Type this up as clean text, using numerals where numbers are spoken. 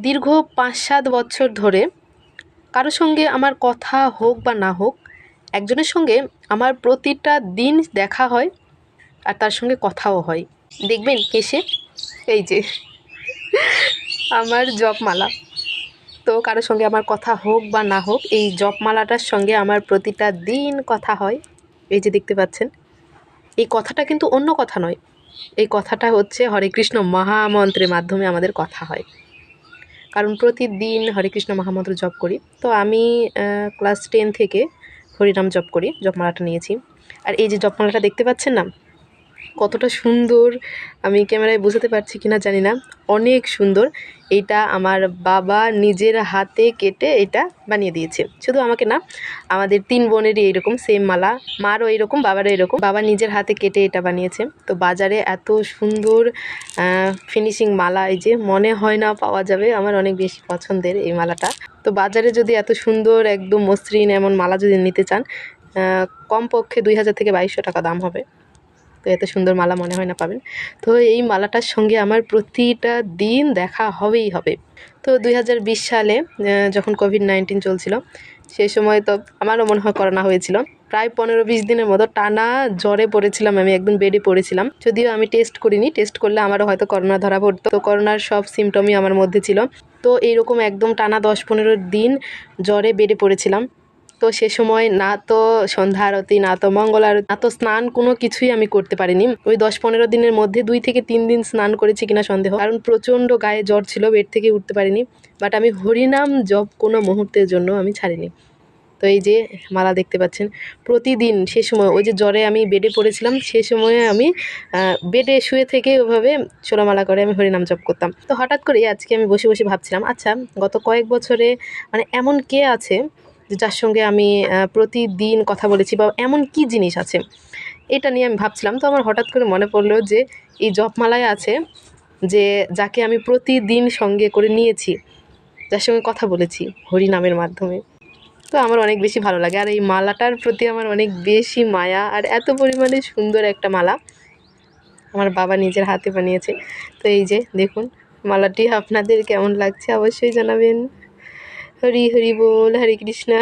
দীর্ঘ ৫-৭ বছর ধরে কারোর সঙ্গে আমার কথা হোক বা না হোক, একজনের সঙ্গে আমার প্রতিটা দিন দেখা হয় আর তার সঙ্গে কথাও হয়। দেখবেন কে সে? এই যে আমার জপমালা। তো কারোর সঙ্গে আমার কথা হোক বা না হোক, এই জপমালাটার সঙ্গে আমার প্রতিটা দিন কথা হয়। এই যে দেখতে পাচ্ছেন, এই কথাটা কিন্তু অন্য কথা নয়, এই কথাটা হচ্ছে হরে কৃষ্ণ মহামন্ত্রের মাধ্যমে আমাদের কথা হয়। কারণ প্রতিদিন হরে কৃষ্ণ মহামন্ত্র জপ করি। তো আমি ক্লাস 10 থেকে হরিনাম জপ করি, জপমালাটা নিয়েছি। আর এই যে জপমালাটা দেখতে পাচ্ছেন না, কতটা সুন্দর, আমি ক্যামেরায় বোঝাতে পারছি কিনা জানি না, অনেক সুন্দর। এইটা আমার বাবা নিজের হাতে কেটে এটা বানিয়ে দিয়েছে। শুধু আমাকে না, আমাদের 3 বোনেরই এইরকম সেম মালা, মারও এইরকম, বাবারও এরকম। বাবা নিজের হাতে কেটে এটা বানিয়েছে। তো বাজারে এত সুন্দর ফিনিশিং মালা, এই যে মনে হয় না পাওয়া যাবে। আমার অনেক বেশি পছন্দের এই মালাটা। তো বাজারে যদি এত সুন্দর একদম মসৃণ এমন মালা যদি নিতে চান, কমপক্ষে 2000 থেকে 2200 টাকা দাম হবে। তো এত সুন্দর মালা মনে হয় না পাবেন। তো এই মালাটার সঙ্গে আমার প্রতিটা দিন দেখা হবেই হবে। তো 2020 সালে যখন কোভিড-19 চলছিল, সেই সময় তো আমারও মনে হয় করোনা হয়েছিল। প্রায় 15-20 দিনের মতো টানা জ্বরে পড়েছিলাম, আমি একদম বেডে পড়েছিলাম। যদিও আমি টেস্ট করিনি, টেস্ট করলে আমারও হয়তো করোনা ধরা পড়তো। তো করোনার সব সিমটমই আমার মধ্যে ছিল। তো এইরকম একদম টানা 10-15 দিন জ্বরে বেডে পড়েছিলাম। তো সে সময় না তো সন্ধ্যা আরতি, না তো মঙ্গল আরতি, না তো স্নান, কোনো কিছুই আমি করতে পারিনি। ওই 10-15 দিনের মধ্যে 2 থেকে 3 দিন স্নান করেছি কিনা সন্দেহ, কারণ প্রচণ্ড গায়ে জ্বর ছিল, বেড থেকে উঠতে পারিনি। বাট আমি হরিনাম জপ কোনো মুহূর্তের জন্য আমি ছাড়িনি। তো এই যে মালা দেখতে পাচ্ছেন, প্রতিদিন সে সময় ওই যে জ্বরে আমি বেডে পড়েছিলাম, সে সময়ে আমি বেডে শুয়ে থেকে ওইভাবে 16 মালা করে আমি হরিনাম জপ করতাম। তো হঠাৎ করেই আজকে আমি বসে বসে ভাবছিলাম, আচ্ছা গত কয়েক বছরে মানে এমন কে আছে যার সঙ্গে আমি প্রতিদিন কথা বলেছি, বা এমন কি জিনিস আছে, এটা নিয়ে আমি ভাবছিলাম। তো আমার হঠাৎ করে মনে পড়লো যে এই জপমালায় আছে যে যাকে আমি প্রতিদিন সঙ্গে করে নিয়েছি, যার সঙ্গে কথা বলেছি হরিনামের মাধ্যমে। তো আমার অনেক বেশি ভালো লাগে, আর এই মালাটার প্রতি আমার অনেক বেশি মায়া। আর এত পরিমাণে সুন্দর একটা মালা আমার বাবা নিজের হাতে বানিয়েছে। তো এই যে দেখুন, মালাটি আপনাদের কেমন লাগছে অবশ্যই জানাবেন। হরি হরি বল, হরে কৃষ্ণা।